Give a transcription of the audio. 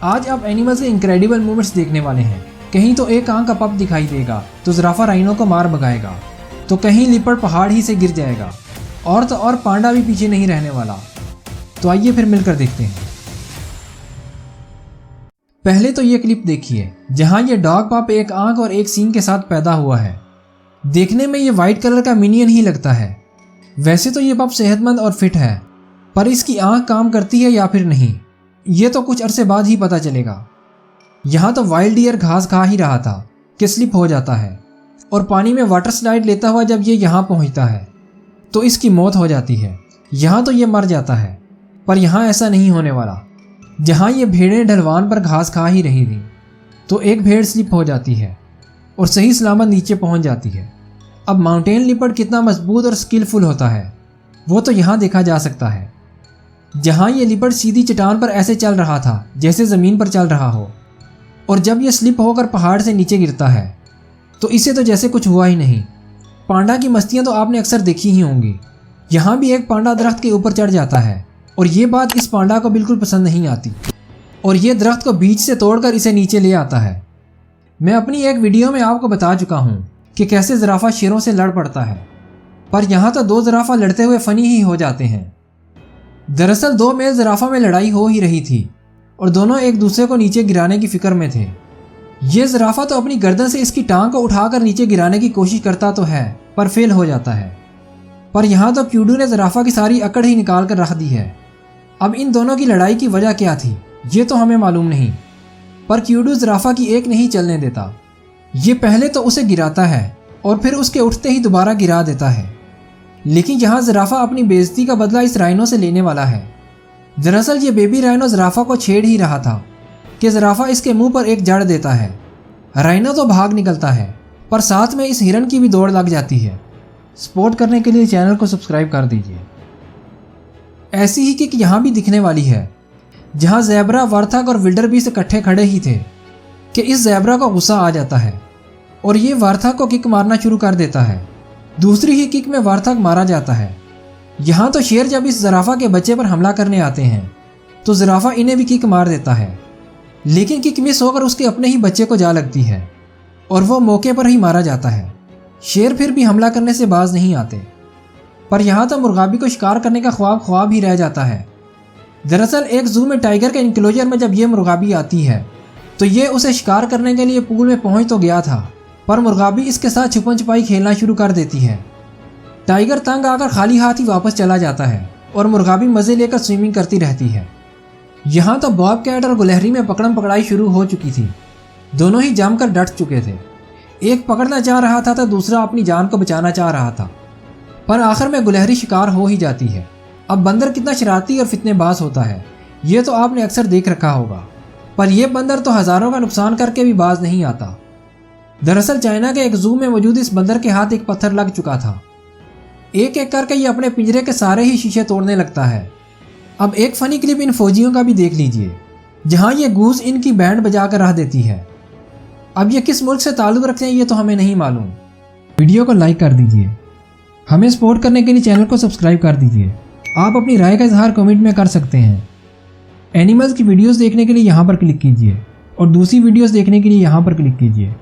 آج آپ اینیملز کے انکریڈیبل موومنٹس دیکھنے والے ہیں۔ کہیں تو ایک آنکھ کا پپ دکھائی دے گا تو زرافہ رائنو کو مار بھگائے گا، تو کہیں لیپرڈ پہاڑ ہی سے گر جائے گا، اور تو اور پانڈا بھی پیچھے نہیں رہنے والا۔ تو آئیے پھر مل کر دیکھتے ہیں۔ پہلے تو یہ کلپ دیکھیے جہاں یہ ڈاگ پاپ ایک آنکھ اور ایک سینگ کے ساتھ پیدا ہوا ہے۔ دیکھنے میں یہ وائٹ کلر کا منین ہی لگتا ہے۔ ویسے تو یہ پپ صحت مند اور فٹ ہے، پر اس کی آنکھ کام کرتی ہے یا پھر نہیں، یہ تو کچھ عرصے بعد ہی پتہ چلے گا۔ یہاں تو وائلڈ ڈیئر گھاس کھا ہی رہا تھا کہ سلپ ہو جاتا ہے، اور پانی میں واٹر سلائیڈ لیتا ہوا جب یہ یہاں پہنچتا ہے تو اس کی موت ہو جاتی ہے۔ یہاں تو یہ مر جاتا ہے، پر یہاں ایسا نہیں ہونے والا۔ جہاں یہ بھیڑیں ڈھلوان پر گھاس کھا ہی رہی تھیں تو ایک بھیڑ سلپ ہو جاتی ہے اور صحیح سلامت نیچے پہنچ جاتی ہے۔ اب ماؤنٹین لیپرڈ کتنا مضبوط اور اسکلفل ہوتا ہے وہ تو یہاں دیکھا جا سکتا ہے، جہاں یہ لیپرڈ سیدھی چٹان پر ایسے چل رہا تھا جیسے زمین پر چل رہا ہو، اور جب یہ سلپ ہو کر پہاڑ سے نیچے گرتا ہے تو اسے تو جیسے کچھ ہوا ہی نہیں۔ پانڈا کی مستیاں تو آپ نے اکثر دیکھی ہی ہوں گی۔ یہاں بھی ایک پانڈا درخت کے اوپر چڑھ جاتا ہے، اور یہ بات اس پانڈا کو بالکل پسند نہیں آتی، اور یہ درخت کو بیچ سے توڑ کر اسے نیچے لے آتا ہے۔ میں اپنی ایک ویڈیو میں آپ کو بتا چکا ہوں کہ کیسے زرافہ شیروں سے لڑ پڑتا ہے، پر یہاں تو دو زرافہ لڑتے ہوئے فنی ہی ہو جاتے ہیں۔ دراصل دو میل زرافہ میں لڑائی ہو ہی رہی تھی، اور دونوں ایک دوسرے کو نیچے گرانے کی فکر میں تھے۔ یہ زرافہ تو اپنی گردن سے اس کی ٹانگ کو اٹھا کر نیچے گرانے کی کوشش کرتا تو ہے، پر فیل ہو جاتا ہے۔ پر یہاں تو کیوڈو نے زرافہ کی ساری اکڑ ہی نکال کر رکھ دی ہے۔ اب ان دونوں کی لڑائی کی وجہ کیا تھی یہ تو ہمیں معلوم نہیں، پر کیوڈو زرافہ کی ایک نہیں چلنے دیتا۔ یہ پہلے تو اسے گراتا ہے اور پھر اس کے اٹھتے ہی دوبارہ گرا دیتا ہے، لیکن یہاں زرافہ اپنی بے عزتی کا بدلہ اس رائنو سے لینے والا ہے۔ دراصل یہ بیبی رائنو زرافہ کو چھیڑ ہی رہا تھا کہ زرافہ اس کے منہ پر ایک جڑ دیتا ہے۔ رائنو تو بھاگ نکلتا ہے، پر ساتھ میں اس ہرن کی بھی دوڑ لگ جاتی ہے۔ سپورٹ کرنے کے لیے چینل کو سبسکرائب کر دیجیے۔ ایسی ہی کک یہاں بھی دکھنے والی ہے، جہاں زیبرا، وارتھگ اور ولڈر بیسٹ اکٹھے کھڑے ہی تھے کہ اس زیبرا کو غصہ آ جاتا ہے اور یہ وارتھگ کو کک مارنا شروع کر دیتا ہے۔ دوسری ہی کک میں وارتھگ مارا جاتا ہے۔ یہاں تو شیر جب اس زرافہ کے بچے پر حملہ کرنے آتے ہیں تو زرافہ انہیں بھی کک مار دیتا ہے، لیکن کک مس ہو کر اس کے اپنے ہی بچے کو جا لگتی ہے اور وہ موقع پر ہی مارا جاتا ہے۔ شیر پھر بھی حملہ کرنے سے باز نہیں آتے، پر یہاں تو مرغابی کو شکار کرنے کا خواب ہی رہ جاتا ہے۔ دراصل ایک زو میں ٹائیگر کے انکلوجر میں جب یہ مرغابی آتی ہے تو یہ اسے شکار کرنے کے لیے پول میں پہنچ تو گیا تھا، پر مرغابی اس کے ساتھ چھپن چھپائی کھیلنا شروع کر دیتی ہے۔ ٹائیگر تنگ آ کر خالی ہاتھ ہی واپس چلا جاتا ہے اور مرغابی مزے لے کر سوئمنگ کرتی رہتی ہے۔ یہاں تو باب کیٹ اور گلہری میں پکڑم پکڑائی شروع ہو چکی تھی۔ دونوں ہی جم کر ڈٹ چکے تھے، ایک پکڑنا چاہ رہا تھا تو دوسرا اپنی جان کو بچانا چاہ رہا تھا، پر آخر میں گلہری شکار ہو ہی جاتی ہے۔ اب بندر کتنا شرارتی اور فتنے باز ہوتا ہے یہ تو آپ نے اکثر دیکھ رکھا ہوگا، پر یہ بندر تو ہزاروں کا نقصان کر کے بھی باز نہیں آتا۔ دراصل چائنا کے ایک زو میں موجود اس بندر کے ہاتھ ایک پتھر لگ چکا تھا۔ ایک ایک کر کے یہ اپنے پنجرے کے سارے ہی شیشے توڑنے لگتا ہے۔ اب ایک فنی کلپ ان فوجیوں کا بھی دیکھ لیجئے جہاں یہ گوز ان کی بینڈ بجا کر رکھ دیتی ہے۔ اب یہ کس ملک سے تعلق رکھتے ہیں یہ تو ہمیں نہیں معلوم۔ ویڈیو کو لائک کر دیجئے، ہمیں سپورٹ کرنے کے لیے چینل کو سبسکرائب کر دیجئے۔ آپ اپنی رائے کا اظہار کمنٹ میں کر سکتے ہیں۔ اینیملز کی ویڈیوز دیکھنے کے لیے یہاں پر کلک کیجئے اور دوسری ویڈیوز دیکھنے کے لیے یہاں پر کلک کیجئے۔